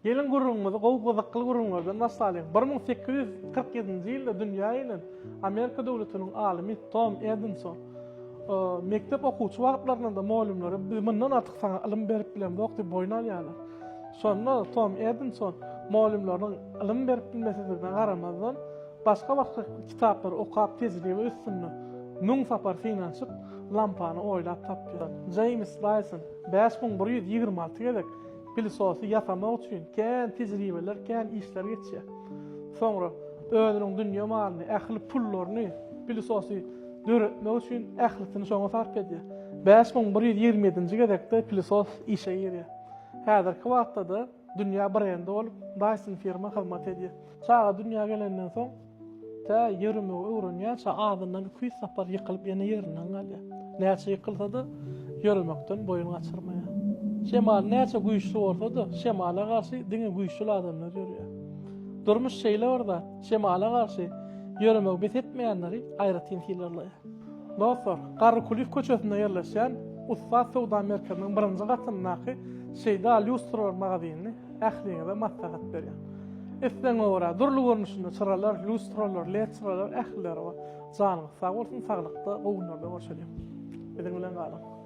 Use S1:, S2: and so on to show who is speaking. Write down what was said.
S1: Gelin gurrunmyzy gowy-gozakly gurrunlardan masalan 1847-nji ýylda dünýä ýylan Amerika döwletiniň alimy Tom Edison mektep okuwçy wagtlarynda ma'lumlary biz mundan artyk sana ilim berip bilen wagty boyun alýarlar. Sonra Tom Edison ma'lumlaryň ilim berip bilmesine garamazdan başga kitaplar okap tezliği üstünde nung sapar finansyp lampany oýlap tapdy. James Dyson 5126 gelek filosofy ýasamak üçin kän tejribeler, kän işler geçýär. Sonra özüniň dünýä malyny, ähli pullaryny filosofy döretmek üçin ählitini şoňa sarf edýär. 5127-nji gedekde filosof işe ýerýär. Häzirki wagtda da dünýä brendi bolup Dyson firma hyzmat edýär. Çağa dünýä gelenden soň ta ýörüme öwrenýär, ça adyndan 200 sapar ýykylyp ýene ýerinden galýar. Näçe ýykylsa da ýörülmekden boyun gaçyrmaýar. Şemal näçe güýçli bolsa da şemala garşy diňe güýçli adamlar ýörýär. Durmuş şeýle barda şemala garşy ýörümek bet etmeýänleri aýratyn filerler. Dostlar, Garry Kulif köçesinde ýerleşen Ussat Sowda Merkezining birinji gatyndaky Şeýda Lustrar magazynny ähliňe we maslahat berýär. Esden ora durly görnüşinde çıralar, lustralar, letralar, ähliler we janyňyz sag bolsun, saglykda gowunlarda görüşelim. Bilen bilen galyň.